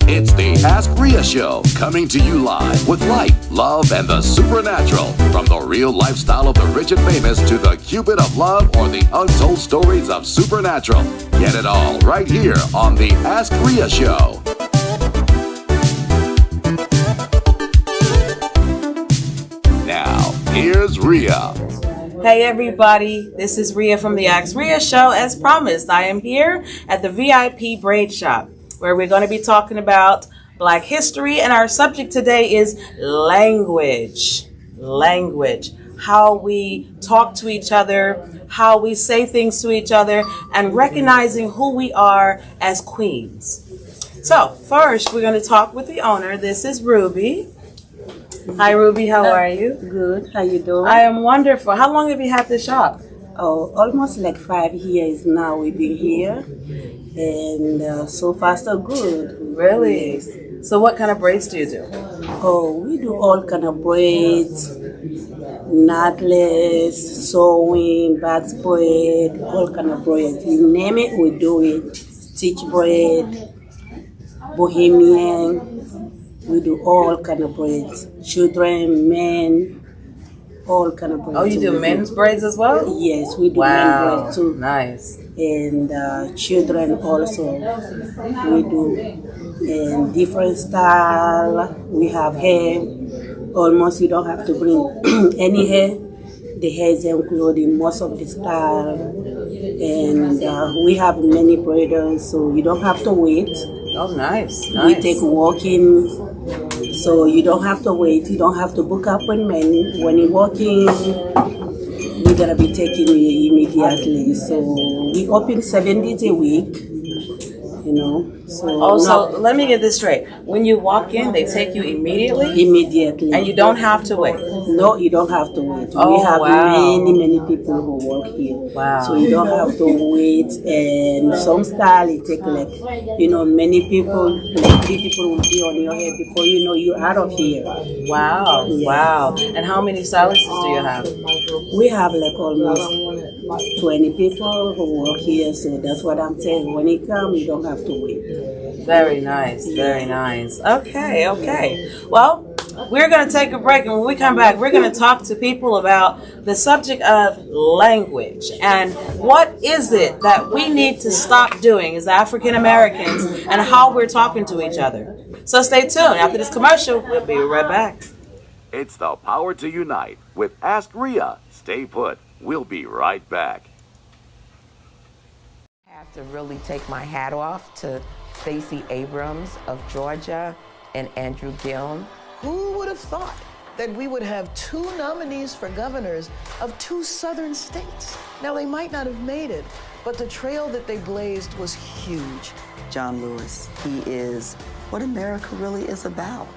It's the Ask Rhea Show, coming to you live with life, love, and the supernatural. From the real lifestyle of the rich and famous to the Cupid of love or the untold stories of supernatural. Get it all right here on the Ask Rhea Show. Now, here's Rhea. Hey everybody, this is Rhea from the Ask Rhea Show. As promised, I am here at the VIP Braid Shop, where we're going to be talking about Black history, and our subject today is language. Language. How we talk to each other, how we say things to each other, and recognizing who we are as queens. So, first, we're going to talk with the owner. This is Ruby. Hi, Ruby. How are you? Good. How you doing? I am wonderful. How long have you had this shop? Oh, almost like 5 years now we've been here, and so far so good. Really? Yes. So what kind of braids do you do? Oh, we do all kind of braids, knotless, sewing, back braid, all kind of braids. You name it, we do it. Stitch braid, bohemian. We do all kind of braids. Children, men, all kind of braids. Oh, you do men's braids as well? Yes, we do Wow, men braids too. nice. And children also we do, and different style. We have hair. Almost you don't have to bring any hair. The hair is included in most of the style, and we have many braiders, so you don't have to wait. Oh, nice. We take walking, so you don't have to wait. You don't have to book appointment. When you're walking, we're gonna be taking you immediately. So we open 7 days a week, you know. So let me get this straight. When you walk in, they take you immediately? Immediately. And you don't have to wait? No, you don't have to wait. Oh, we have wow. many people who work here. Wow. So you don't have to wait. And some style it take like, many people, like 3 people will be on your head before you know you're out of here. Wow, Yeah. wow. And how many stylists do you have? We have like almost 20 people who work here, so that's what I'm saying. When you come, you don't have to wait. Very nice, very nice. Okay. Well, we're going to take a break, and when we come back, we're going to talk to people about the subject of language and what is it that we need to stop doing as African Americans and how we're talking to each other. So stay tuned. After this commercial, we'll be right back. It's the power to unite with Ask Rhea. Stay put. We'll be right back. I have to really take my hat off to Stacey Abrams of Georgia and Andrew Gillum. Who would have thought that we would have 2 nominees for governors of 2 southern states? Now, they might not have made it, but the trail that they blazed was huge. John Lewis, he is what America really is about.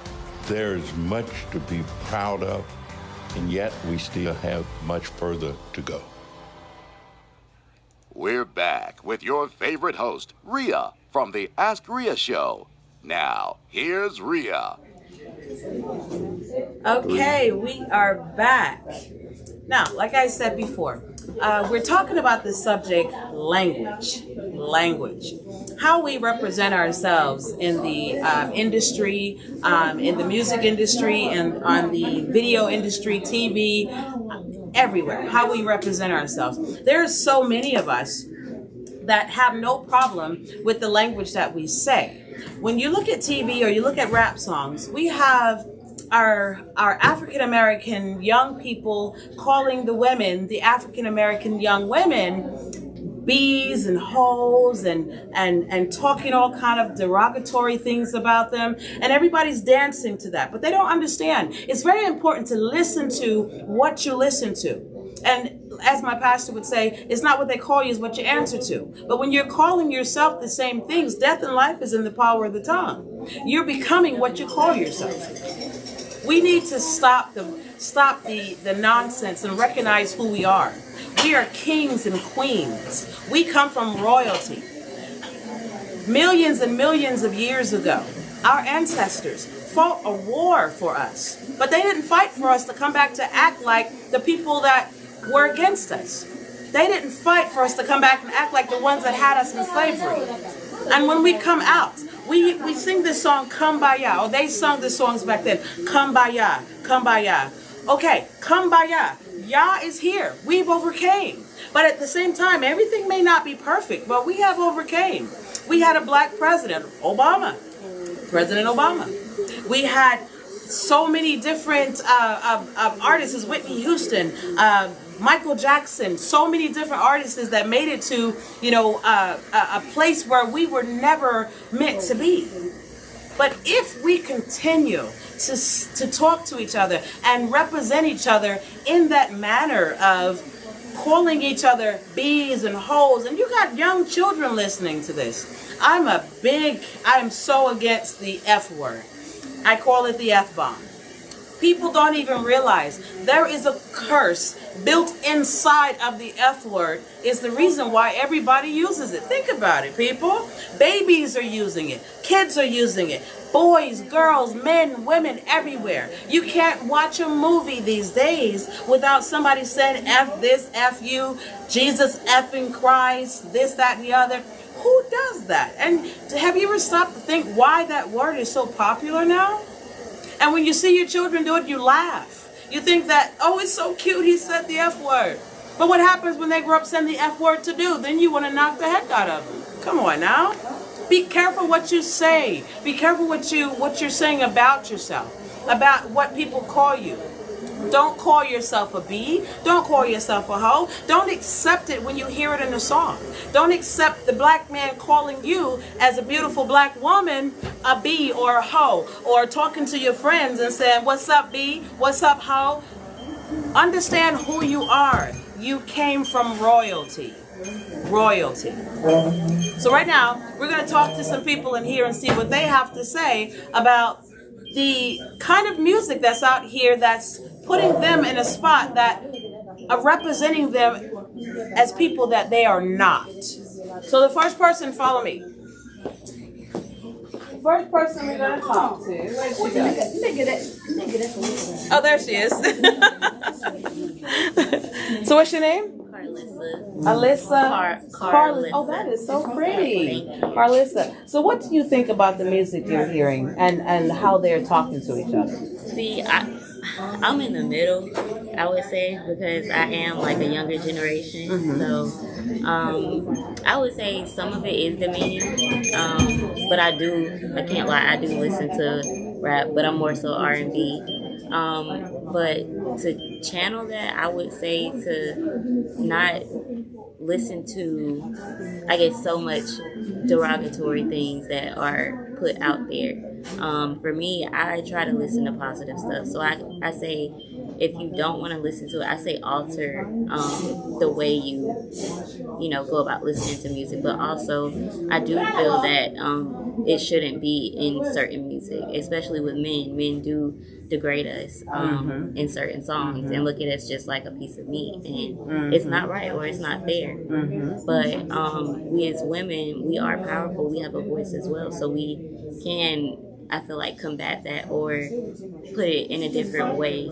There's much to be proud of, and yet we still have much further to go. We're back with your favorite host, Rhea, from the Ask Rhea Show. Now, here's Rhea. Okay, we are back. Now, like I said before, we're talking about the subject language. How we represent ourselves in the industry, in the music industry, and on the video industry, TV, everywhere. How we represent ourselves. There's so many of us that have no problem with the language that we say. When you look at TV or you look at rap songs, we have our African American young people calling the women, the African American young women, bees and hoes and talking all kind of derogatory things about them, and everybody's dancing to that. But they don't understand. It's very important to listen to what you listen to. And as my pastor would say, it's not what they call you, it's what you answer to. But when you're calling yourself the same things, death and life is in the power of the tongue. You're becoming what you call yourself. We need to stop the nonsense and recognize who we are. We are kings and queens. We come from royalty. Millions and millions of years ago, our ancestors fought a war for us. But they didn't fight for us to come back to act like the people that were against us. They didn't fight for us to come back and act like the ones that had us in slavery. And when we come out, We sing this song, Kumbaya. Oh, they sung the songs back then. Kumbaya, Kumbaya. Okay, Kumbaya. Yah is here. We've overcame. But at the same time, everything may not be perfect, but we have overcame. We had a black president, Obama. President Obama. We had so many different artists, Whitney Houston, Michael Jackson, so many different artists that made it to, a place where we were never meant to be. But if we continue to talk to each other and represent each other in that manner of calling each other bees and hoes, and you got young children listening to this. I am so against the F word. I call it the F-bomb. People don't even realize there is a curse built inside of the F word is the reason why everybody uses it. Think about it, people. Babies are using it. Kids are using it. Boys, girls, men, women, everywhere. You can't watch a movie these days without somebody saying F this, F you, Jesus effing Christ, this, that, and the other. Who does that? And have you ever stopped to think why that word is so popular now? And when you see your children do it, you laugh. You think that, oh, it's so cute, he said the F word. But what happens when they grow up saying the F word to do? Then you want to knock the heck out of them. Come on now. Be careful what you say. Be careful what you're saying about yourself, about what people call you. Don't call yourself a bee. Don't call yourself a hoe. Don't accept it when you hear it in a song. Don't accept the black man calling you as a beautiful black woman a bee or a hoe, or talking to your friends and saying, what's up, bee? What's up, hoe? Understand who you are. You came from royalty. Royalty. So right now, we're going to talk to some people in here and see what they have to say about the kind of music that's out here that's putting them in a spot that are representing them as people that they are not. So the first person, follow me. The first person we're going to talk to, where she go? Oh, there she is. So what's your name? Alyssa. Carlissa. Oh, that is so pretty. Carlissa. So what do you think about the music you're hearing and how they're talking to each other? See, I'm in the middle, I would say, because I am like a younger generation. Mm-hmm. So I would say some of it is demeaning, but I can't lie, I do listen to rap, but I'm more so R&B. But to channel that, I would say to not listen to, I guess, so much derogatory things that are put out there. For me, I try to listen to positive stuff. So I say, if you don't want to listen to it, I say alter the way you go about listening to music. But also, I do feel that it shouldn't be in certain music, especially with men. Men do degrade us in certain songs and look at us just like a piece of meat, and it's not right or it's not fair. But we as women, we are powerful. We have a voice as well, so we can, I feel like, combat that or put it in a different way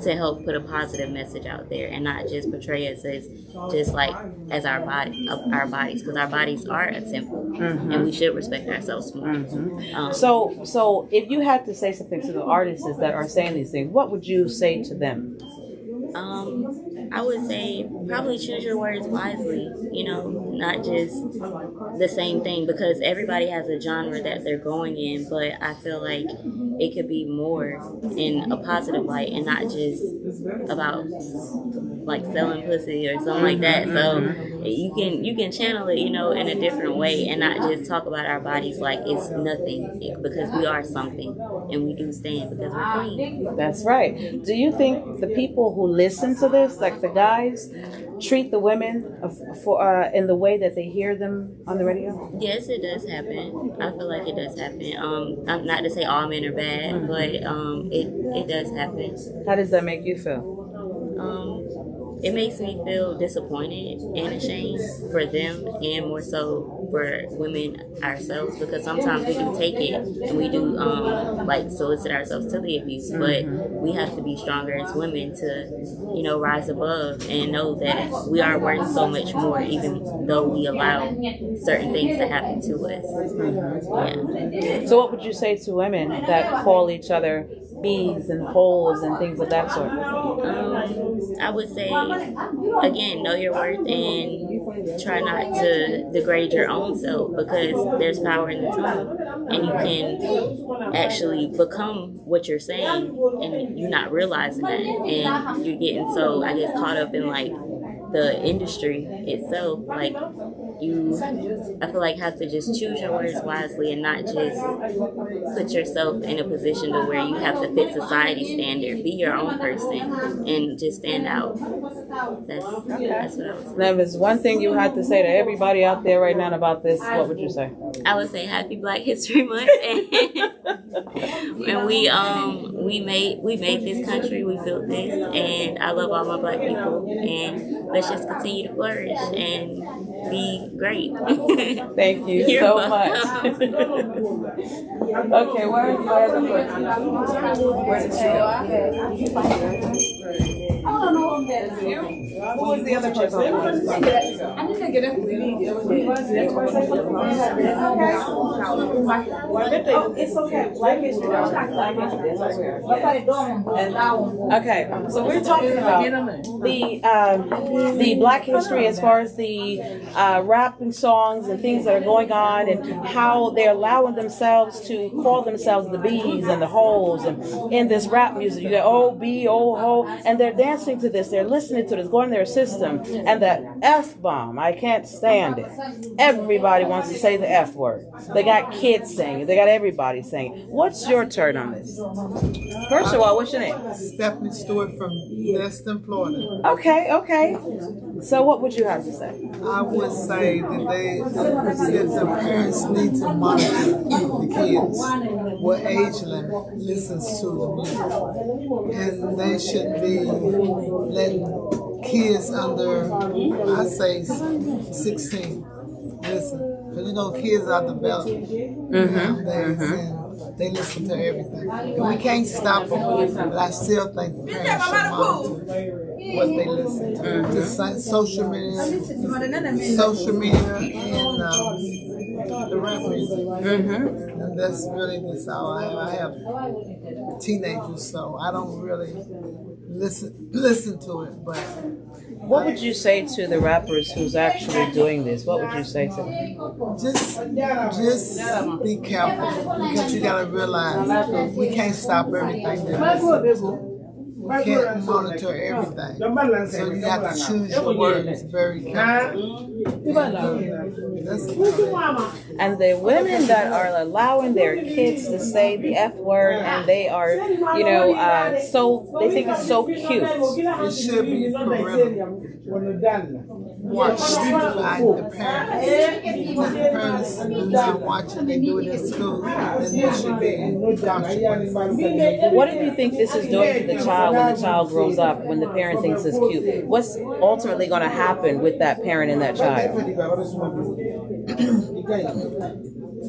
to help put a positive message out there and not just portray us as just like as our bodies, because our bodies are a temple and we should respect ourselves more. So if you had to say something to the artists that are saying these things, what would you say to them? I would say probably choose your words wisely, not just the same thing, because everybody has a genre that they're going in, but I feel like it could be more in a positive light and not just about like selling pussy or something like that. So you can channel it, in a different way and not just talk about our bodies like it's nothing, because we are something and we do stand because we're queen. That's right. Do you think the people who listen to this, like the guys, treat the women in the way that they hear them on the radio? Yes, it does happen. I feel like it does happen. Not to say all men are bad, but it does happen. How does that make you feel? It makes me feel disappointed and ashamed for them, and more so for women ourselves, because sometimes we do take it and we do like solicit ourselves to the abuse, but we have to be stronger as women to, you know, rise above and know that we are worth so much more, even though we allow certain things to happen to us. Yeah. So what would you say to women that call each other bees and holes and things of that sort? I would say, again, know your worth and try not to degrade your own self, because there's power in the tongue, and you can actually become what you're saying and you're not realizing that, and you're getting so, I guess, caught up in like the industry itself. Like, you, I feel like, have to just choose your words wisely and not just put yourself in a position to where you have to fit society's standard. Be your own person and just stand out. That's what I would say. Now, if there's one thing you had to say to everybody out there right now about this, what would you say? I would say Happy Black History Month, and we made this country, we built this, and I love all my Black people, and let's just continue to flourish and be great. Thank you You're so welcome. much. Okay, where is my other person? Where did she go? Who was the other person? I didn't get it. Oh, it's okay. Black history. Okay, so we're talking about the Black history as far as the rapping songs and things that are going on, and how they're allowing themselves to call themselves the bees and the hoes, and in this rap music you go oh bee oh ho, and they're dancing to this, they're listening to this, going their system, and that F-bomb, I can't stand it. Everybody wants to say the F word. They got kids saying it, they got everybody saying it. What's your turn on this? First of all, what's your name? Stephanie Stewart from Destin, Florida. Okay. So what would you have to say? I would say that the parents need to monitor the kids, what age limit listens to the music, and they shouldn't be letting kids under, I say 16 listen, because you know kids are developing nowadays, and they listen to everything, and we can't stop them, but I still think the parents should monitor what they listen to. Just like social media, and the rap music. And that's really just all I have teenagers, so I don't really listen to it. But what would you say to the rappers who's actually doing this? What would you say to them? Just be careful, because you gotta realize we can't stop everything that we listen to. We can't monitor everything, so you have to choose your words very carefully. And the women that are allowing their kids to say the F word, and they are, so they think it's so cute. It should be parental. Watched by the parents. If the parents do not watch it, they do it in school, then there should be consequences. What do you think this is doing to the child when the child grows up, when the parent thinks it's cute? What's ultimately going to happen with that parent and that child?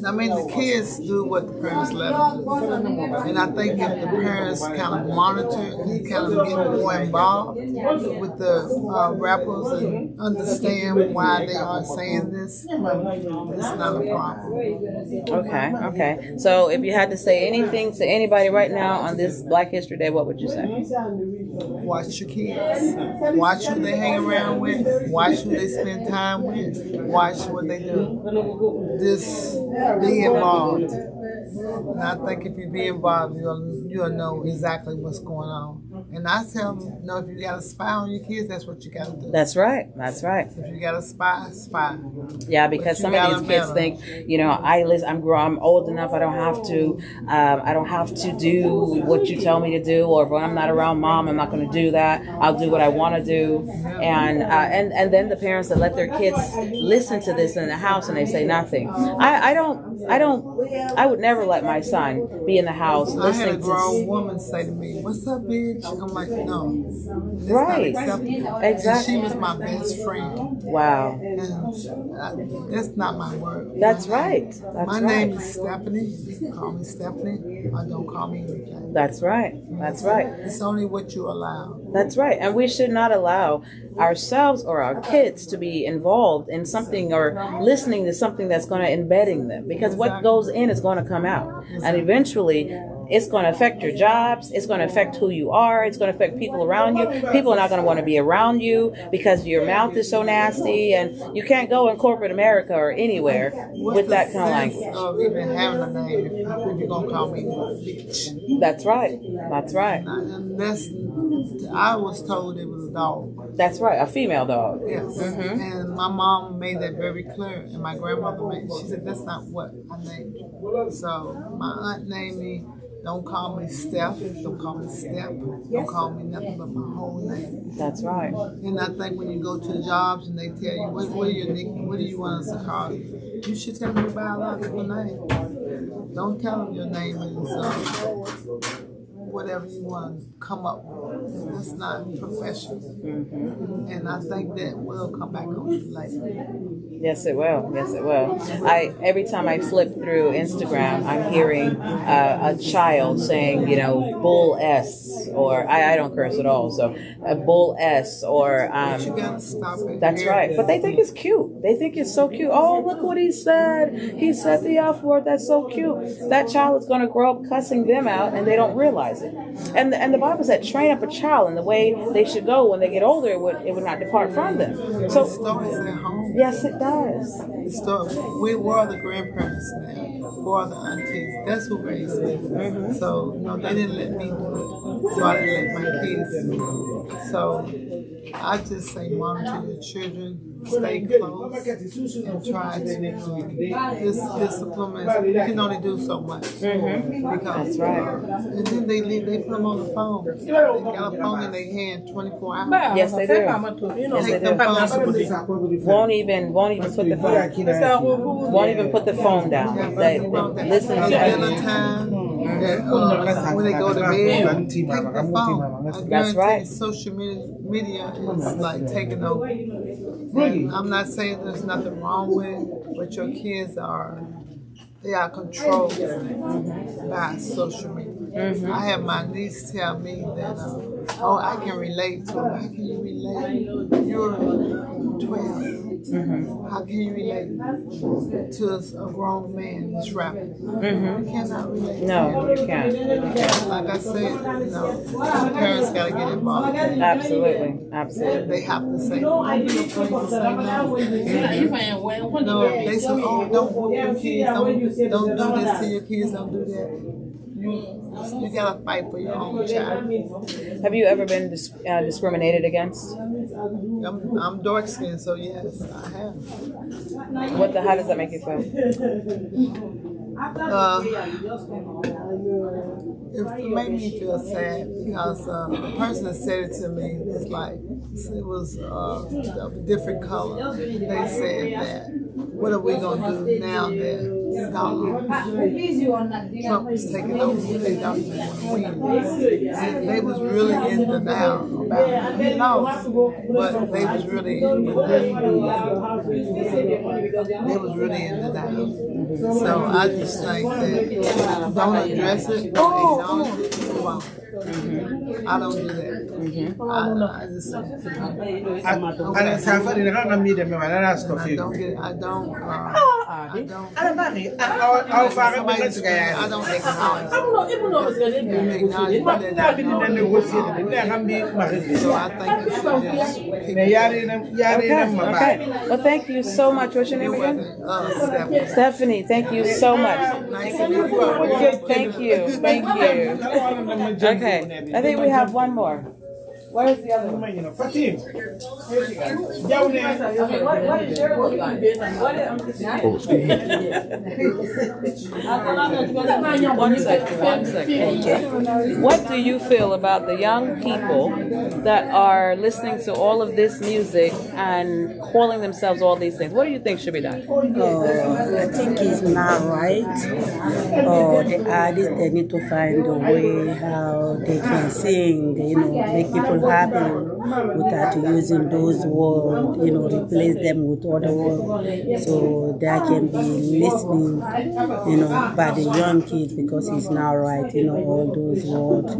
I mean, the kids do what the parents let them do. And I think if the parents kind of monitor and kind of get more involved with the rappers and understand why they are saying this, it's not a problem. Okay. So if you had to say anything to anybody right now on this Black History Day, what would you say? Watch your kids. Watch who they hang around with. Watch who they spend time with. Watch what they do. Just be involved. And I think if you be involved, you'll know exactly what's going on. And I tell them, if you got to spy on your kids, that's what you got to do. That's right. If you got to spy. Yeah, because some of these kids think, I'm old enough. I don't have to. I don't have to do what you tell me to do. Or when I'm not around mom, I'm not going to do that. I'll do what I want to do. And then the parents that let their kids listen to this in the house and they say nothing. I would never let my son be in the house listening to. I had a grown woman say to me, "What's up, bitch?" I'm like, no, it's Right. not acceptable. Exactly. And she was my best friend. Wow. And that's not my word. That's right. That's My right. name is Stephanie. You can call me Stephanie, or don't call me anything. That's right. That's right. It's only what you allow. That's right. And we should not allow ourselves or our kids to be involved in something or listening to something that's going to embedding them, because what goes in is going to come out. And eventually it's going to affect your jobs. It's going to affect who you are. It's going to affect people around you. People are not going to want to be around you because your mouth is so nasty, and you can't go in corporate America or anywhere with that kind of language. Of even having a name if you're gonna call me bitch. That's right. That's right. And I was told it was a dog. That's right. A female dog. Yes. Mm-hmm. And my mom made that very clear, and my grandmother made. She said that's not what I named you. So my aunt named me. Don't call me Steph. Don't call me Steph. Don't call me nothing but my whole name. That's right. And I think when you go to jobs and they tell you, what are your nickname? What do you want us to call you? You should tell them your biological name. Don't tell them your name is whatever you want to come up with. That's not professional. Mm-hmm. And I think that will come back on you later. Yes, it will. Yes, it will. Every time I flip through Instagram, I'm hearing a child saying, bull S, or I don't curse at all, so a bull S, or But you gotta stop it. that's right. But they think it's cute. They think it's so cute. Oh, look what he said. He said the F word. That's so cute. That child is going to grow up cussing them out, and they don't realize it. And the Bible said, train up a child in the way they should go. When they get older, it would not depart from them. So It starts at home. yes, it does. We were the grandparents now. We were the aunties. That's who raised me. Mm-hmm. So, they didn't let me do it. So I didn't let my kids do it. So I just say monitor your children, stay close, and try to discipline. You can only do so much. Mm-hmm. Because, That's right. And then they put them on the phone. They got a phone in their hand 24 hours. Yes, they do. Yes, they Take them phones. do. Won't even put the phone. Won't even put the phone down. They listen to Dinner you. time. When they go to bed, take the phone. That's right. Social media is like taking over. And I'm not saying there's nothing wrong with it, but your kids are controlled by social media. Mm-hmm. I have my niece tell me that, I can relate to it. How can you relate? You're 12. Mm-hmm. How can you relate to a grown man that's rapping? Mm-hmm. You cannot relate. No, you can't. Like I said, parents got to get involved. Absolutely. Absolutely. They have to say, don't be afraid to say no. No, they say, don't whoop your kids, don't do this to your kids, don't do that. You gotta fight for your own child. Have you ever been discriminated against? I'm dark skinned, so yes, I have. How does that make you feel? It made me feel sad because the person that said it to me, it was a different color. They said that, what are we gonna do now that Trump is taking over? They don't even want to win. And they was really in denial about it. He lost, but they was really in denial. They was really in denial. So I just think that don't address it, acknowledge it, move on. I don't do that. I just I Okay. Well, thank you so much. What's your name again? Stephanie. Thank you so much. Thank you. Thank you. Okay. I think we have one more. Where's the other one? What is your look like? One second. What do you feel about the young people that are listening to all of this music and calling themselves all these things? What do you think should be done? I think it's not right. The artists, they need to find a way how they can sing, make people happy without using those words, replace them with other words, so they can be listening, by the young kids, because it's not right, all those words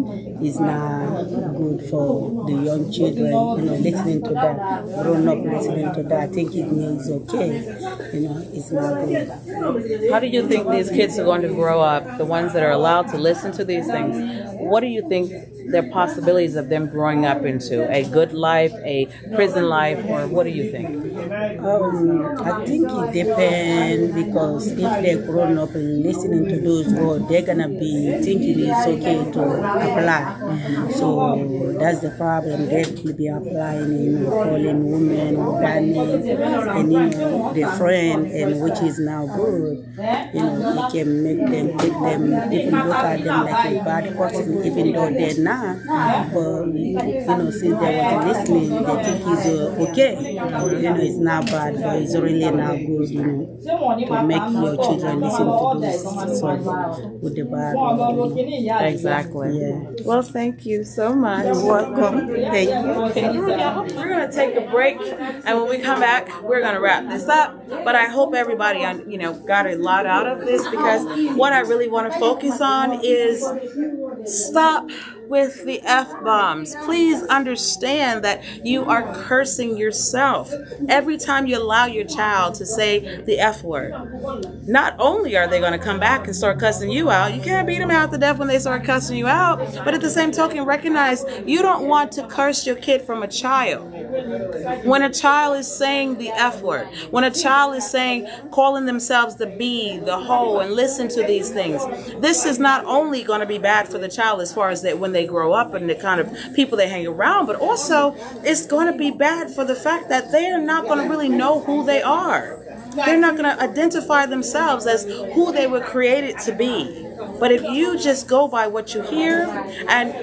is not good for the young children, listening to that, grown up listening to that. I think it means okay, it's not good. How do you think these kids are going to grow up, the ones that are allowed to listen to these things? What do you think their possibilities of them growing up into? A good life, a prison life, or what do you think? I think it depends, because if they're grown up and listening to those words, they're gonna be thinking it's okay to apply. So that's the problem. They will be applying, calling women with bad names, and their friend, and which is now good. It can make them take them, people look at them like a bad person, even though they're not. But since they wasn't listening, they think it's okay. It's not bad, but it's really not good, to make your children listen to those songs with the bad. Exactly. Yeah. Well, thank you so much. You're welcome. Thank you. We're going to take a break, and when we come back, we're going to wrap this up. But I hope everybody, got a lot out of this, because what I really want to focus on is stop with the F-bombs. Please understand that you are cursing yourself every time you allow your child to say the F word. Not only are they going to come back and start cussing you out, you can't beat them out to death when they start cussing you out, but at the same token, recognize you don't want to curse your kid from a child. When a child is saying the F word, when a child is calling themselves the B, the hoe, and listen to these things, this is not only going to be bad for the child as far as that when they grow up and the kind of people they hang around, but also it's going to be bad for the fact that they're not going to really know who they are. They're not going to identify themselves as who they were created to be. But if you just go by what you hear, and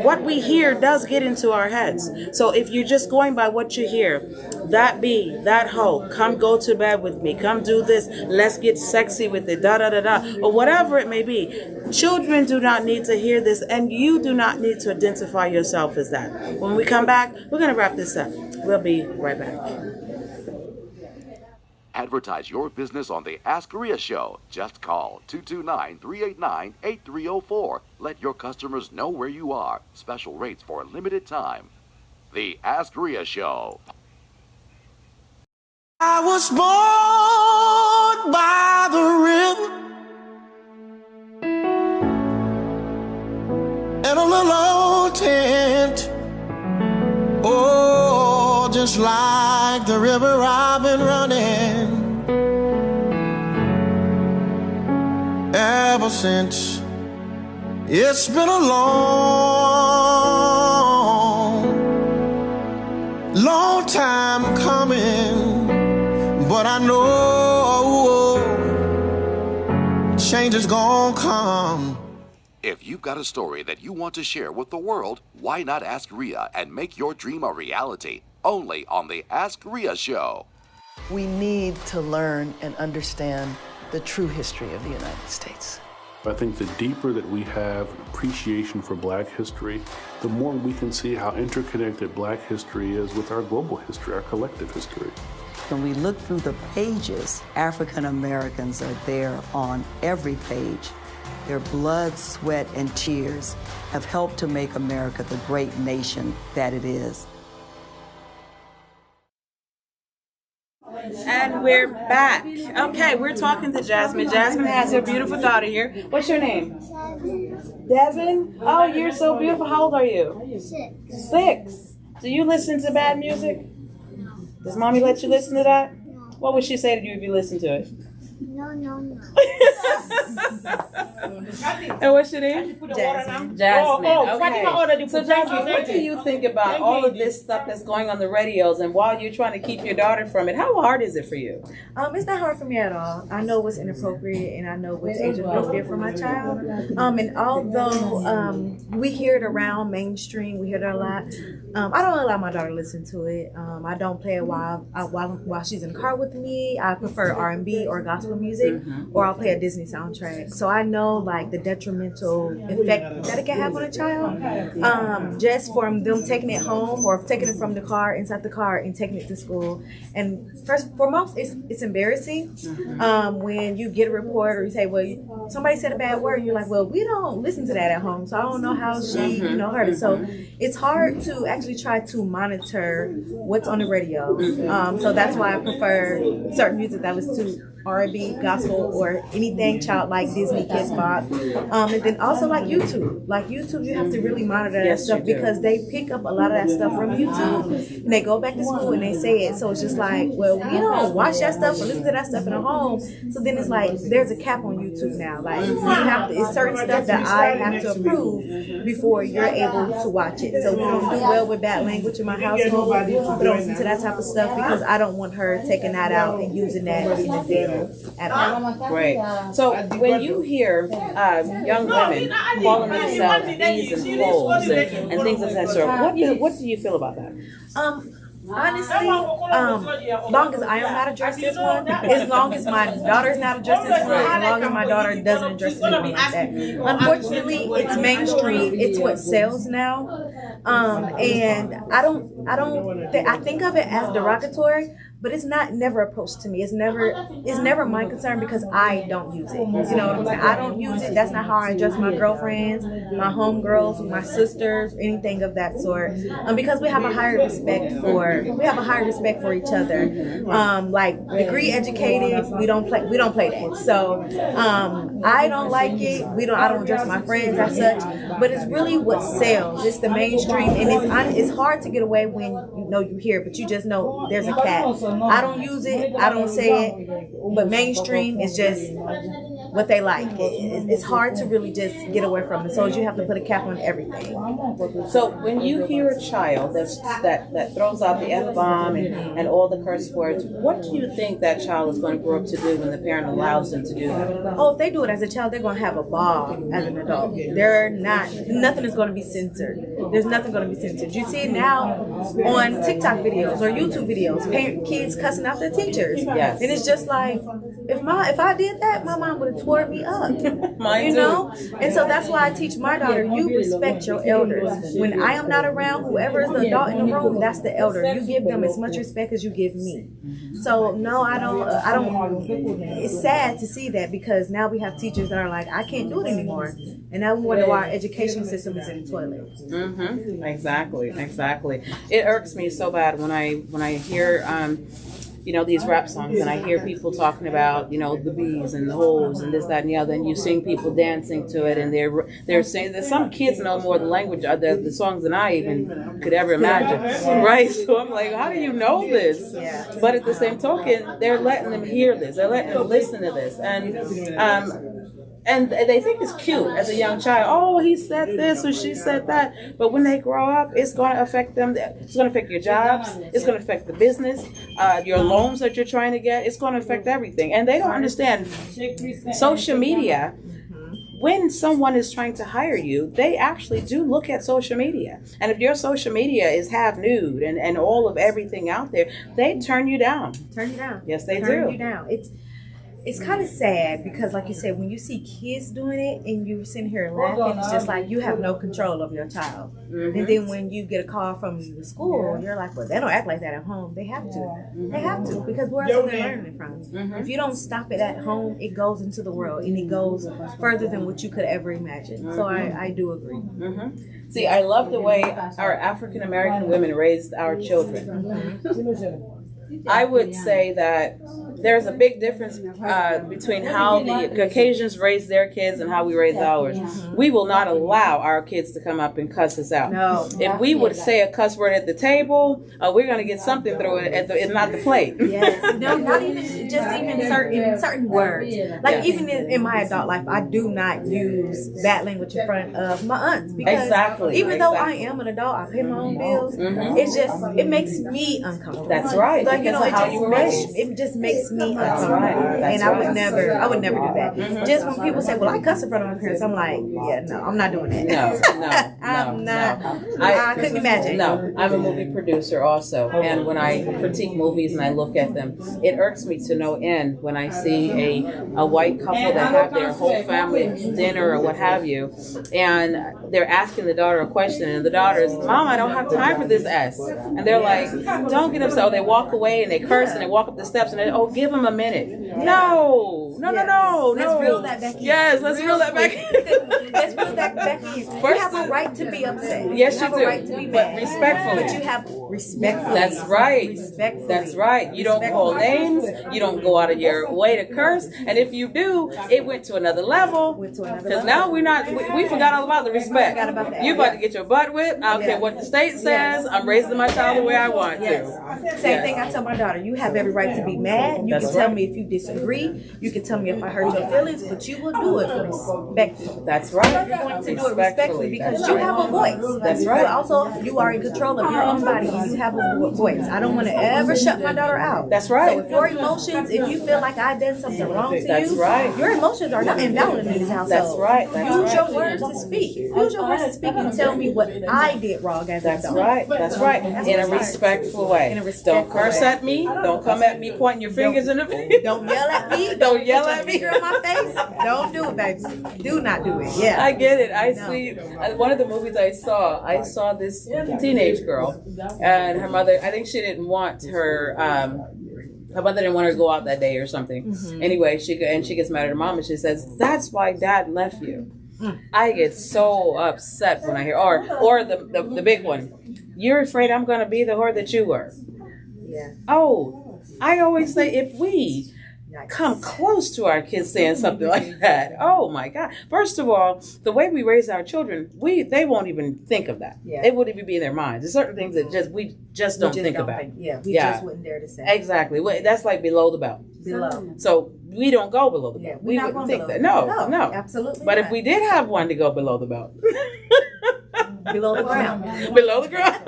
what we hear does get into our heads. So if you're just going by what you hear, that B, that hoe, come go to bed with me, come do this, let's get sexy with it, da da da da, or whatever it may be. Children do not need to hear this, and you do not need to identify yourself as that. When we come back, we're going to wrap this up. We'll be right back. Advertise your business on the Ask Rhea Show. Just call 229-389-8304. Let your customers know where you are. Special rates for a limited time. The Ask Rhea Show. I was born by the river in a little old tent. Oh, just like the river I've been running ever since. It's been a long time coming, but I know change is gonna come. If you've got a story that you want to share with the world, why not ask Rhea and make your dream a reality? Only on the Ask Rhea Show. We need to learn and understand the true history of the United States. I think the deeper that we have appreciation for Black history, the more we can see how interconnected Black history is with our global history, our collective history. When we look through the pages, African Americans are there on every page. Their blood, sweat, and tears have helped to make America the great nation that it is. And we're back. Okay, we're talking to Jasmine. Jasmine has her beautiful daughter here. What's your name? Devin. Oh, you're so beautiful. How old are you? 6. Do you listen to bad music? No. Does mommy let you listen to that? No. What would she say to you if you listened to it? No. And what's your name? Jasmine. Okay. So Jasmine, what do you think about all of this stuff that's going on the radios, and while you're trying to keep your daughter from it, how hard is it for you? It's not hard for me at all. I know what's inappropriate and I know what's age appropriate for my child. And although we hear it around mainstream, we hear it a lot. I don't allow my daughter to listen to it. I don't play it while she's in the car with me. I prefer R&B or gospel music, or I'll play a Disney soundtrack. So I know like the detrimental effect that it can have on a child, just from them taking it home or taking it from the car, inside the car, and taking it to school. And first and foremost, it's embarrassing when you get a report or you say, well, somebody said a bad word, and you're like, well, we don't listen to that at home, so I don't know how she heard it. So it's hard to actually try to monitor what's on the radio. So that's why I prefer certain music that I listen to, R&B, gospel, or anything childlike, Disney, Kids Bop. And then also like YouTube. Like YouTube, you have to really monitor that stuff because they pick up a lot of that stuff from YouTube and they go back to school and they say it. So it's just like, well, we don't watch that stuff or listen to that stuff in the home. So then it's like, there's a cap on YouTube now. Like you have to, it's certain stuff that I have to approve before you're able to watch it. So we don't do well with bad language in my household. We don't listen to that type of stuff because I don't want her taking that out and using that in the day. Right. So when you hear young women calling themselves these and hoes and things of that sort, what do you feel about that? Honestly, long as I am not addressed as one, as long as my daughter is not addressed as one, as long as my daughter doesn't address anyone like that. Unfortunately, it's mainstream. It's what sells now, and I think of it as derogatory. But it's never approached to me. It's never my concern because I don't use it. You know what I'm saying? I don't use it. That's not how I address my girlfriends, my homegirls, my sisters, anything of that sort. Because we have a higher respect for each other. Like degree educated, we don't play that. So I don't like it. I don't address my friends as such. But it's really what sells. It's the mainstream, and it's hard to get away when you know you hear it, but you just know there's a cap. I don't use it, I don't say it, but mainstream is just what they like. It's hard to really just get away from it, so you have to put a cap on everything. So when you hear a child that throws out the F-bomb and all the curse words, what do you think that child is going to grow up to do when the parent allows them to do that? Oh, if they do it as a child, they're going to have a ball as an adult. Nothing is going to be censored. There's nothing going to be censored. You see it now on TikTok videos or YouTube videos, kids cussing out their teachers. Yes. And it's just like, if I did that, my mom would have tore me up. Mine know? And so that's why I teach my daughter, you respect your elders. When I am not around, whoever is the adult in the room, that's the elder. You give them as much respect as you give me. So no, I don't. It's sad to see that because now we have teachers that are like, I can't do it anymore. And now we wonder why our education system is in the toilet. Exactly. It irks me so bad when I hear these rap songs and I hear people talking about the bees and the hoes and this, that, and the other, and you're seeing people dancing to it, and they're saying that some kids know more the language of the songs than I even could ever imagine, right? So I'm like, how do you know this? Yeah. But at the same token, they're letting them hear this, they're letting them listen to this, and they think it's cute as a young child. Oh, he said this or she said that. But when they grow up, it's going to affect them. It's going to affect your jobs. It's going to affect the business, your loans that you're trying to get. It's going to affect everything. And they don't understand social media. When someone is trying to hire you, they actually do look at social media. And if your social media is half nude and all of everything out there, they turn you down. Turn you down. Yes, they turn do. You down. It's kind of sad because, like you said, when you see kids doing it and you're sitting here laughing, it's just like you have no control of your child. And then when you get a call from the school, you're like, well, they don't act like that at home. They have to. They have to, because where else are they learning it from? If you don't stop it at home, it goes into the world and it goes further than what you could ever imagine. So I do agree. See, I love the way our African American women raised our children. I would say that there's a big difference between how the Caucasians raise their kids and how we raise ours. We will not allow our kids to come up and cuss us out. No. If we would say a cuss word at the table, we're going to get something through it and not the plate. Yes. No, not even just even certain words. Like even in my adult life, I do not use bad language in front of my aunts because even though I am an adult, I pay my own bills. It makes me uncomfortable. That's right. Like Because it just makes me uncomfortable, and I would never do that. Just when people say, "Well, I cuss in front of my parents," I'm like, "Yeah, no, I'm not doing that." I'm not. I couldn't imagine. No, I'm a movie producer also, and when I critique movies and I look at them, it irks me to no end when I see a white couple that have their whole family dinner or what have you, and they're asking the daughter a question, and the daughter's, "Mom, I don't have time for this S," and they're like, "Don't get upset." So they walk away and they curse and they walk up the steps and they, give them a minute. No. Let's reel that back in. Yes, let's reel that back in. Let's reel that back in. You have a right to be upset. Yes, you have do. a right to be mad. But respectfully. But you have respectfully. That's right. Respectfully. That's right. You don't call names. You don't go out of your way to curse. And if you do, it went to another level. Because now we forgot all about the respect. You about to get your butt whipped. I don't care what the state says. I'm raising my child the way I want to. Same thing I tell my daughter. You have every right to be mad. You can tell me if you disagree. You can tell me if I hurt your feelings, but you will do it respectfully. That's right. You're going to do it respectfully because you have a voice. That's right. But also, you are in control of your own body and you have a voice. I don't want to ever shut my daughter out. That's right. So if your emotions, if you feel like I did something wrong to That's you, right. your emotions are not invalid in this household. That's right. Use your words to speak. Use your words to speak and tell me what I did wrong as That's an adult. right. That's right. In a respectful way. Don't curse at me. Don't come at me pointing your fingers in the face. Don't yell at me. Don't yell at me. Finger in my face. Don't do it, baby. Do not do it. Yeah. I get it. I see. One of the movies I saw this teenage girl, and her mother. I think she didn't want her. Her mother didn't want her to go out that day or something. Anyway, she gets mad at her mom and she says, "That's why Dad left you." I get so upset when I hear, or the big one. You're afraid I'm going to be the whore that you were. Yeah. Oh, I always say if we come close to our kids saying something like that, oh my God. First of all, the way we raise our children, they won't even think of that. Yeah. It wouldn't even be in their minds. There's certain things that we just don't think about. We just wouldn't dare to say. Exactly. That's like below the belt. Below. So we don't go below the belt. Yeah, we wouldn't think that. No, absolutely. But not. if we did have one to go below the belt. Below the ground. Below the ground.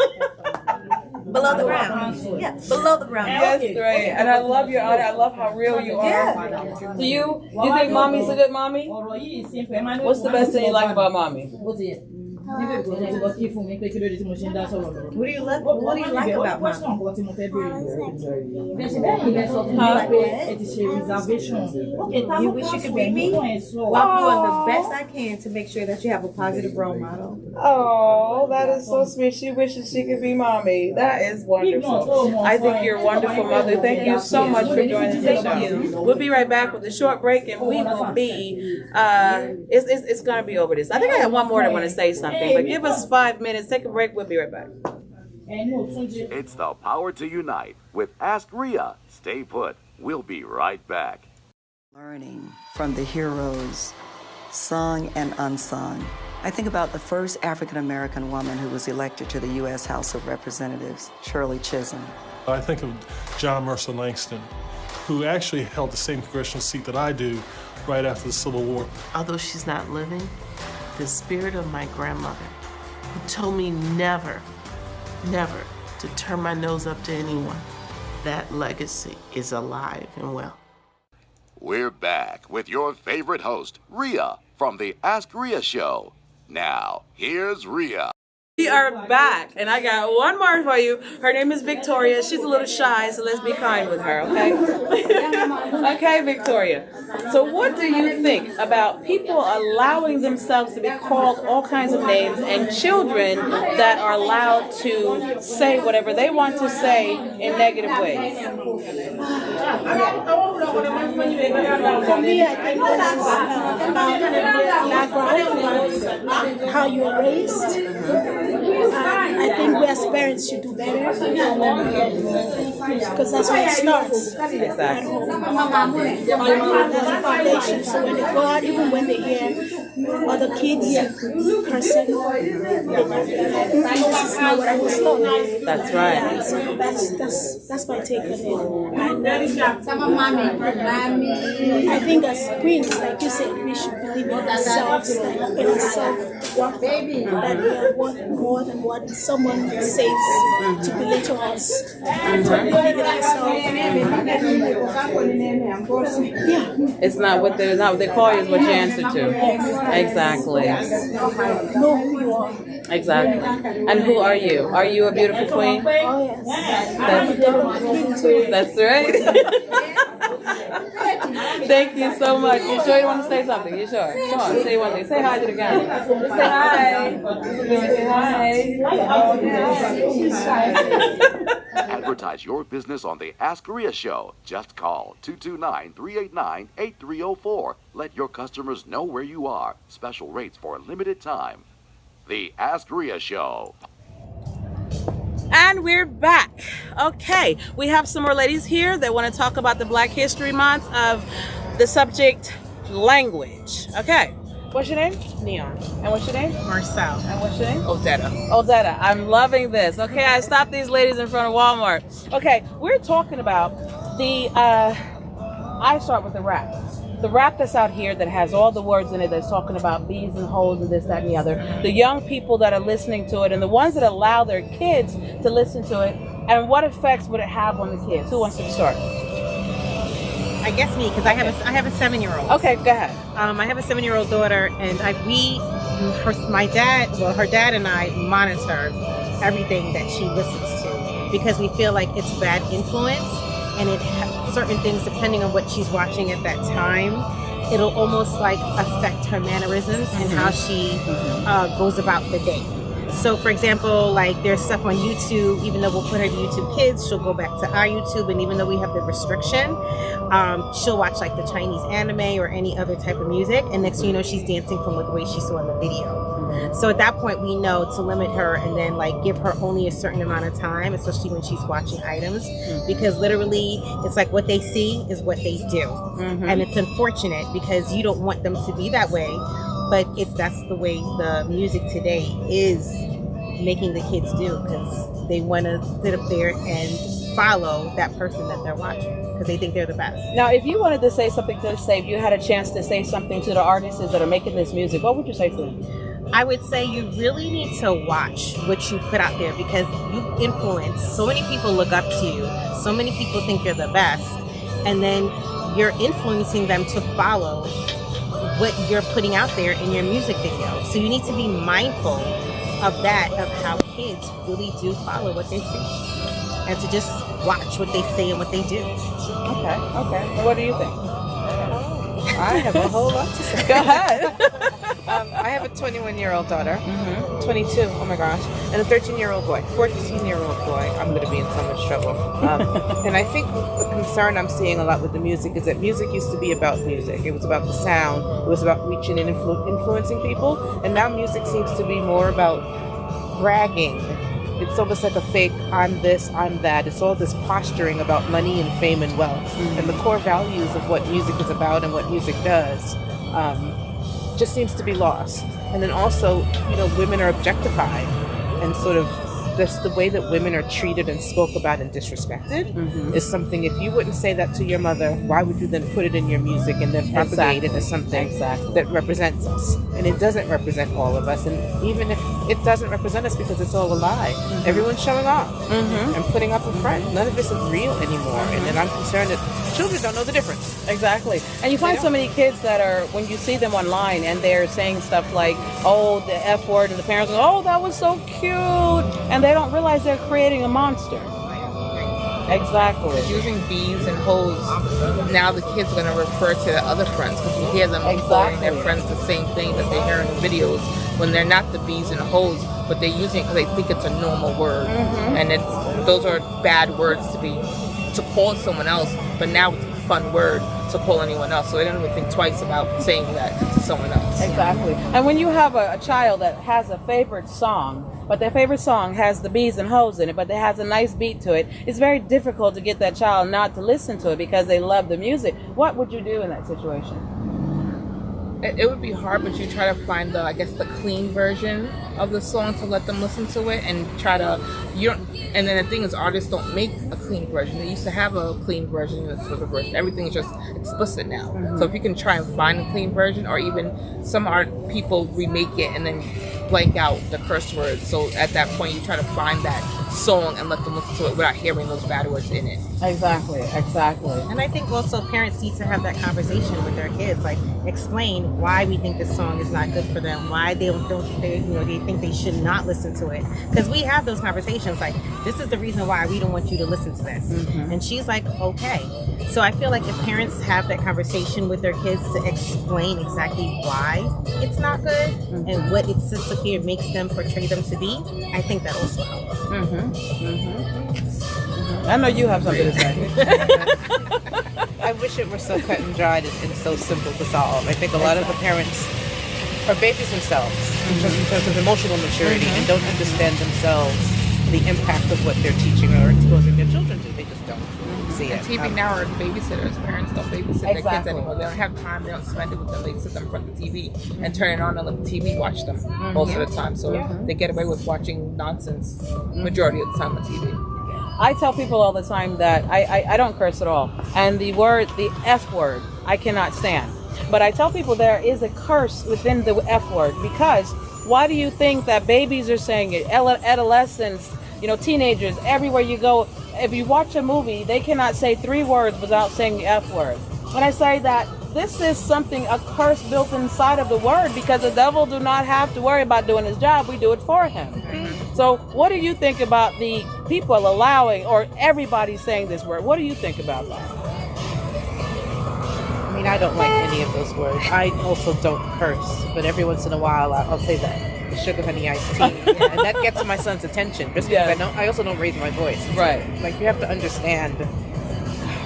Below the ground. Yeah, below the ground. Yes, right. And I love your honor. I love how real you are. Do you think mommy's a good mommy? What's the best thing you like about mommy? What do you like about mom? You wish you could be me? Well, I'm doing the best I can to make sure that you have a positive role model. Oh, that is so sweet. She wishes she could be mommy. That is wonderful. I think you're a wonderful mother. Thank you so much for joining the show. We'll be right back with a short break, and we will be, it's going to be over this. I think I have one more that want to say something, but give us 5 minutes. Take a break. We'll be right back. It's the power to unite with Ask Rhea. Stay put. We'll be right back. Learning from the heroes, sung and unsung. I think about the first African-American woman who was elected to the U.S. House of Representatives, Shirley Chisholm. I think of John Mercer Langston, who actually held the same congressional seat that I do right after the Civil War. Although she's not living, the spirit of my grandmother, who told me never to turn my nose up to anyone, that legacy is alive and well. We're back with your favorite host, Rhea, from the Ask Rhea Show. Now, here's Rhea. We are back, and I got one more for you. Her name is Victoria. She's a little shy, so let's be kind with her, okay? Okay, Victoria. So what do you think about people allowing themselves to be called all kinds of names and children that are allowed to say whatever they want to say in negative ways? For me, I think this is about background, how you're raised. I think we as parents should do better because that's where it starts. At home. That's the foundation. So when they go out, even when they hear other kids cursing, this is not what I was taught. That's right. Yeah, so that's my take on it. And, I think as queens, like you said, we should believe in ourselves, in our self-worth, that we are worth more than what someone says to belittle us. And to believe in ourselves. Yeah. It's not what they call you, it's what you answer to. Exactly. Know who you are. Exactly. And who are you? Are you a beautiful queen? Oh, yes. That's right. Thank you so much. You sure you want to say something? You sure? Come on, say one thing. Say hi to the camera. Say hi. Say hi. Advertise your business on the Ask Rhea Show. Just call 229-389-8304. Let your customers know where you are. Special rates for a limited time. The Ask Rhea Show. And we're back. Okay, we have some more ladies here that want to talk about the Black History Month of the subject language. Okay, what's your name? Neon. And what's your name? Marcel. And what's your name? Odetta. Odetta. I'm loving this. Okay, I stopped these ladies in front of Walmart. Okay, we're talking about the, I start with the rap. The rap that's out here that has all the words in it that's talking about bees and holes and this, that, and the other. The young people that are listening to it and the ones that allow their kids to listen to it, and what effects would it have on the kids? Who wants to start? I guess me, because I have a 7-year-old. Okay, go ahead. I have a 7-year-old daughter, and her dad and I monitor everything that she listens to because we feel like it's bad influence. And it certain things, depending on what she's watching at that time, it'll almost like affect her mannerisms and how she goes about the day. So, for example, like there's stuff on YouTube. Even though we'll put her to YouTube Kids, she'll go back to our YouTube, and even though we have the restriction, she'll watch like the Chinese anime or any other type of music. And next thing you know, she's dancing from the way she saw in the video. So at that point, we know to limit her and then like give her only a certain amount of time, especially when she's watching items, because literally it's like what they see is what they do. And it's unfortunate because you don't want them to be that way, but that's the way the music today is making the kids do, because they want to sit up there and follow that person that they're watching because they think they're the best. Now, if you wanted to say something to say, if you had a chance to say something to the artists that are making this music, what would you say to them? I would say you really need to watch what you put out there because you influence. So many people look up to you. So many people think you're the best. And then you're influencing them to follow what you're putting out there in your music video. So you need to be mindful of that, of how kids really do follow what they see. And to just watch what they say and what they do. Okay. Well, what do you think? I have a whole lot to say. Go ahead. I have a 21-year-old daughter, 22, oh my gosh, and a 13-year-old boy, 14-year-old boy. I'm going to be in so much trouble. And I think the concern I'm seeing a lot with the music is that music used to be about music. It was about the sound. It was about reaching and influencing people. And now music seems to be more about bragging. It's almost like a fake, I'm this, I'm that. It's all this posturing about money and fame and wealth. And the core values of what music is about and what music does just seems to be lost. And then also, women are objectified and sort of just the way that women are treated and spoke about and disrespected is something, if you wouldn't say that to your mother, why would you then put it in your music and then propagate it as something that represents us? And it doesn't represent all of us. And even if it doesn't represent us because it's all a lie, everyone's showing off and putting up a front. None of this is real anymore. And then I'm concerned that children don't know the difference. Exactly. And you find so many kids that are, when you see them online and they're saying stuff like, oh, the F word, and the parents go, oh, that was so cute. And they don't realize they're creating a monster. Exactly. Using bees and hoes, now the kids are going to refer to the other friends because you hear them calling their friends the same thing that they hear in the videos when they're not the bees and hoes, but they're using it because they think it's a normal word. And those are bad words to call someone else, but now it's fun word to call anyone else. So they don't even think twice about saying that to someone else. Exactly. And when you have a child that has a favorite song, but their favorite song has the bees and hoes in it, but it has a nice beat to it, it's very difficult to get that child not to listen to it because they love the music. What would you do in that situation? It would be hard, but you try to find the clean version of the song to let them listen to it, and try to and then the thing is, artists don't make a clean version. They used to have a clean version and a explicit version. Everything is just explicit now. So if you can try and find a clean version, or even some people remake it and then blank out the curse words. So at that point, you try to find that song and let them listen to it without hearing those bad words in it. Exactly. And I think also parents need to have that conversation with their kids, like explain why we think this song is not good for them, why they think they should not listen to it. Because we have those conversations, like, this is the reason why we don't want you to listen to this. And she's like, okay. So I feel like if parents have that conversation with their kids to explain exactly why it's not good and what it sits up here makes them portray them to be, I think that also helps. I know you have something to say. I wish it were so cut and dried and so simple to solve. I think a lot of the parents are babies themselves, just in terms of emotional maturity, and don't understand themselves the impact of what they're teaching or exposing their children to. They just don't see it. TV now are babysitters. Parents don't babysit their kids anymore. They don't have time. They don't spend it with them. They sit them in front of the TV and turn it on and let the TV watch them most of the time. So they get away with watching nonsense majority of the time on TV. I tell people all the time that I don't curse at all. And the F word, I cannot stand. But I tell people there is a curse within the F word, because why do you think that babies are saying it? Adolescents, teenagers, everywhere you go, if you watch a movie, they cannot say 3 words without saying the F word. When I say that, this is a curse built inside of the word, because the devil do not have to worry about doing his job. We do it for him. So what do you think about the people allowing, or everybody saying this word? What do you think about that? I mean, I don't like any of those words. I also don't curse, but every once in a while I'll say that. The sugar honey iced tea. And that gets my son's attention. Just because I also don't raise my voice. Right. Like, you have to understand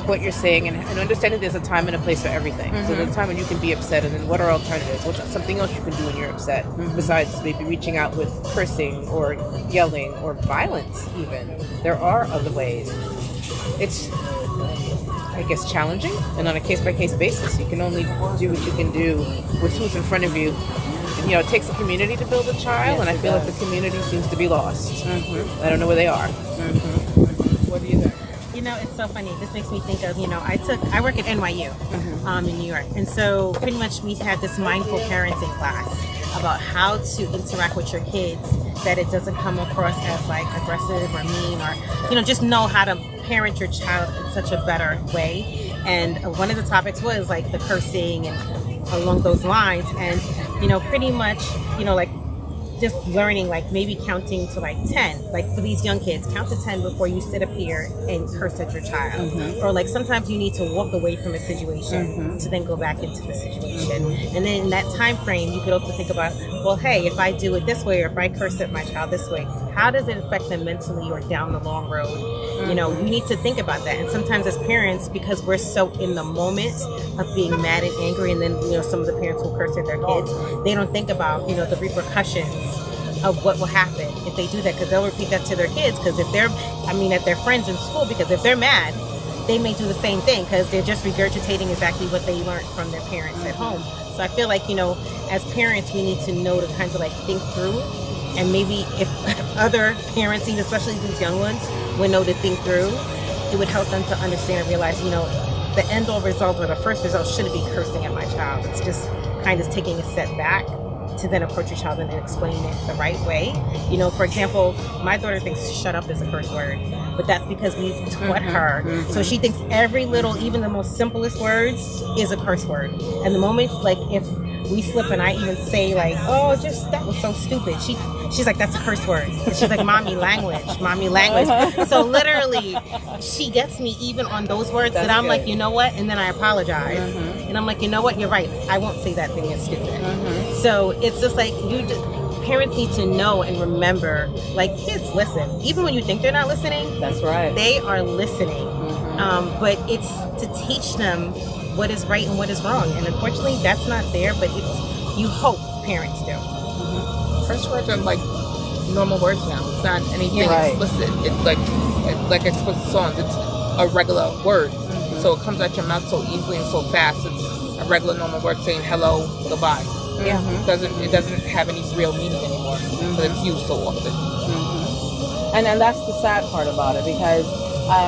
what you're saying, and understanding there's a time and a place for everything. So there's a time when you can be upset, and then what are alternatives? What's something else you can do when you're upset, besides maybe reaching out with cursing or yelling or violence even. There are other ways. It's, I guess, challenging, and on a case-by-case basis. You can only do what you can do with who's in front of you. It takes a community to build a child, and I feel like the community seems to be lost. I don't know where they are. What do you think? It's so funny. This makes me think of, I work at NYU in New York. And so pretty much we had this mindful parenting class about how to interact with your kids, that it doesn't come across as like aggressive or mean, or, just know how to parent your child in such a better way. And one of the topics was like the cursing and along those lines. And, pretty much, like just learning, like maybe counting to like 10, like for these young kids, count to 10 before you sit up here and curse at your child. Or like sometimes you need to walk away from a situation to then go back into the situation. And then in that time frame, you could also think about, well, hey, if I do it this way, or if I curse at my child this way, how does it affect them mentally or down the long road? We need to think about that. And sometimes as parents, because we're so in the moment of being mad and angry, and then some of the parents will curse at their kids, they don't think about the repercussions of what will happen if they do that, because they'll repeat that to their kids, because if they're at their friends in school, because if they're mad, they may do the same thing, because they're just regurgitating exactly what they learned from their parents at home. So I feel like as parents, we need to know to kind of like think through, and maybe if other parents, especially these young ones, would know to think through, it would help them to understand and realize the end all result, or the first result, shouldn't be cursing at my child. It's just kind of taking a step back to then approach your child and explain it the right way. For example, my daughter thinks shut up is a curse word, but that's because we've taught her. So she thinks every little, even the most simplest words is a curse word. And the moment, like, if we slip and I even say like, oh, that was so stupid, she's like, that's a curse word. And she's like, mommy language. So literally, she gets me even on those words, that I'm like, you know what? And then I apologize. And I'm like, you know what? You're right. I won't say that thing is stupid. So it's just like, parents need to know and remember, like, kids listen. Even when you think they're not listening. That's right. They are listening. But it's to teach them what is right and what is wrong. And unfortunately, that's not there, but you hope parents do. Curse words are like normal words now. It's not anything explicit. It's like explicit songs. It's a regular word. So it comes out your mouth so easily and so fast. It's a regular normal word saying hello, goodbye. Yeah. It doesn't have any real meaning anymore, but it's used so often. And that's the sad part about it, because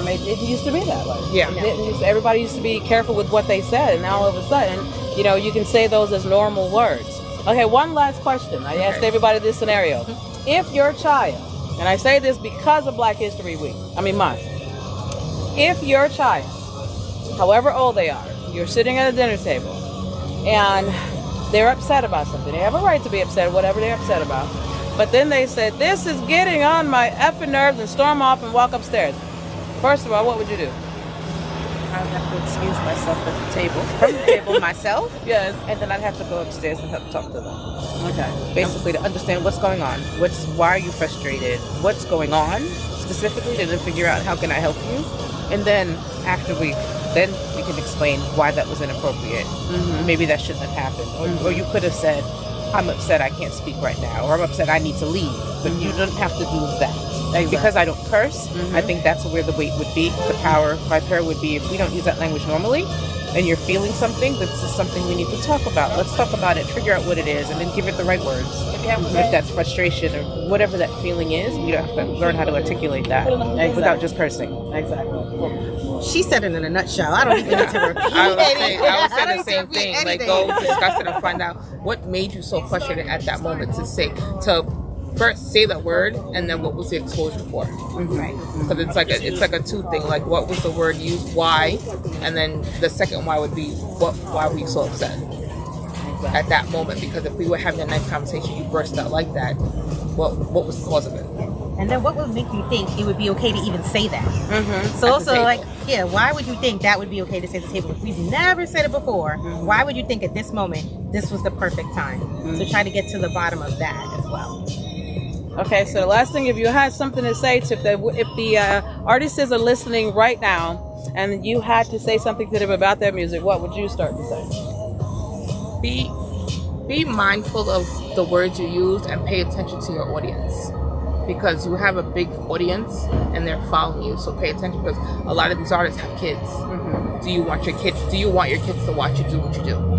it used to be that way. Yeah. Everybody used to be careful with what they said, and now all of a sudden, you can say those as normal words. Okay, one last question. I asked everybody this scenario. If your child, and I say this because of Black History Month, if your child, however old they are, you're sitting at a dinner table, and they're upset about something. They have a right to be upset, whatever they're upset about. But then they said, this is getting on my effing nerves, and storm off and walk upstairs. First of all, what would you do? I would have to excuse myself at the table, from the table myself. Yes. And then I'd have to go upstairs and have to talk to them. Okay. Basically, to understand what's going on. Why are you frustrated? What's going on specifically, to then figure out how can I help you. And then after we can explain why that was inappropriate. Maybe that shouldn't have happened. Or you could have said, I'm upset I can't speak right now, or I'm upset I need to leave. But you don't have to do that. Exactly. Because I don't curse, I think that's where the weight would be. My prayer would be, if we don't use that language normally, and you're feeling something, this is something we need to talk about. Let's talk about it, figure out what it is, and then give it the right words. If that's frustration or whatever that feeling is, you don't have to learn how to articulate that without just cursing. Exactly. She said it in a nutshell. I don't even need to repeat I would say the same thing. Like, go discuss it and find out what made you so frustrated at that moment to first say that word, and then what was the exposure for? Right. Because it's like a two thing. Like, what was the word used? Why? And then the second why would be why were you so upset at that moment? Because if we were having a nice conversation, you burst out like that. What was the cause of it? And then what would make you think it would be okay to even say that? So also, why would you think that would be okay to say at the table? If we've never said it before, why would you think at this moment this was the perfect time? So try to get to the bottom of that as well. Okay, so the last thing, if you had something to say to if the artists are listening right now, and you had to say something to them about their music, what would you start to say? Be mindful of the words you use and pay attention to your audience, because you have a big audience and they're following you. So pay attention, because a lot of these artists have kids. Do you want your kids to watch you do what you do?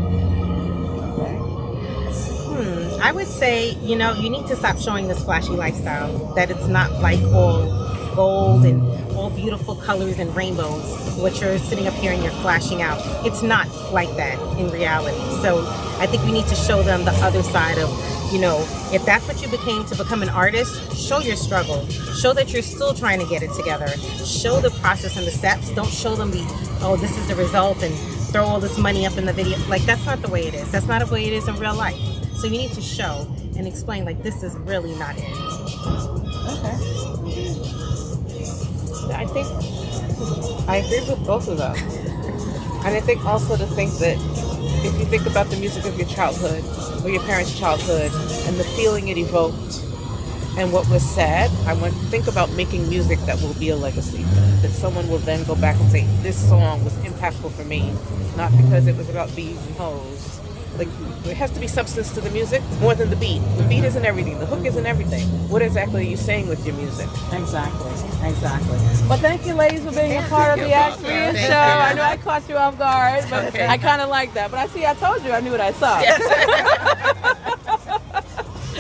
I would say, you need to stop showing this flashy lifestyle, that it's not like all gold and all beautiful colors and rainbows, what you're sitting up here and you're flashing out. It's not like that in reality. So I think we need to show them the other side of, if that's what you became to become an artist, show your struggle. Show that you're still trying to get it together. Show the process and the steps. Don't show them this is the result, and throw all this money up in the video. Like, that's not the way it is. That's not the way it is in real life. So you need to show and explain, this is really not it. Okay. I think I agree with both of them. And I think also to think that if you think about the music of your childhood or your parents' childhood and the feeling it evoked and what was said, I want to think about making music that will be a legacy. That someone will then go back and say, this song was impactful for me, not because it was about bees and hoes. Like, there has to be substance to the music more than the beat. The beat isn't everything. The hook isn't everything. What exactly are you saying with your music? Exactly. Well, thank you, ladies, for being a part of the Ask Rhea show. I know I caught you off guard, but I kind of like that. But I told you I knew what I saw. Yes.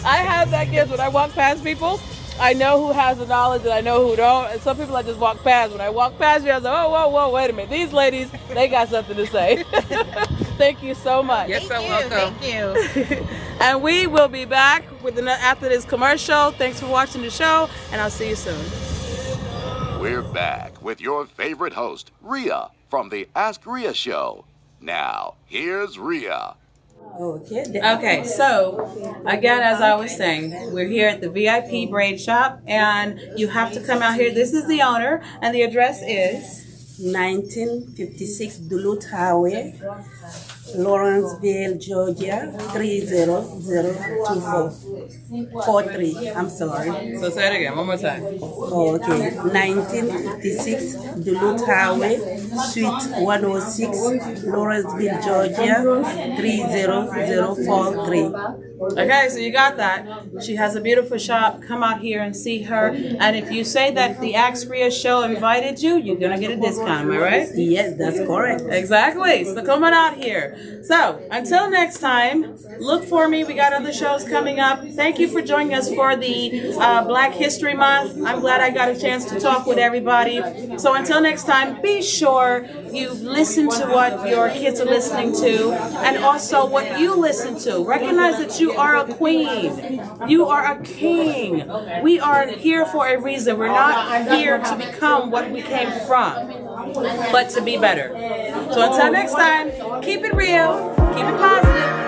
I have that gift. When I walk past people, I know who has the knowledge and I know who don't. And some people I just walk past. When I walk past you, I was like, oh, whoa, wait a minute. These ladies, they got something to say. Thank you so much. Yes, you're welcome. Thank you. And we will be back after this commercial. Thanks for watching the show, and I'll see you soon. We're back with your favorite host, Rhea, from the Ask Rhea Show. Now, here's Rhea. Okay, so again, as I was saying, we're here at the VIP Braid Shop, and you have to come out here. This is the owner, and the address is 1956 Duluth Highway, Lawrenceville, Georgia, 30043. I'm sorry. So say it again, one more time. Oh, okay. 1956 Duluth Highway, Suite 106, Lawrenceville, Georgia, 30043. Okay, so you got that. She has a beautiful shop. Come out here and see her. And if you say that the Axpria show invited you, you're going to get a discount, am I right? Yes, that's correct. Exactly. So come on out here. So until next time, look for me. We got other shows coming up. Thank you for joining us for the Black History Month. I'm glad I got a chance to talk with everybody. So until next time, be sure you listen to what your kids are listening to and also what you listen to. Recognize that you are a queen. You are a king. We are here for a reason. We're not here to become what we came from, but to be better. So until next time, keep it real, keep it positive.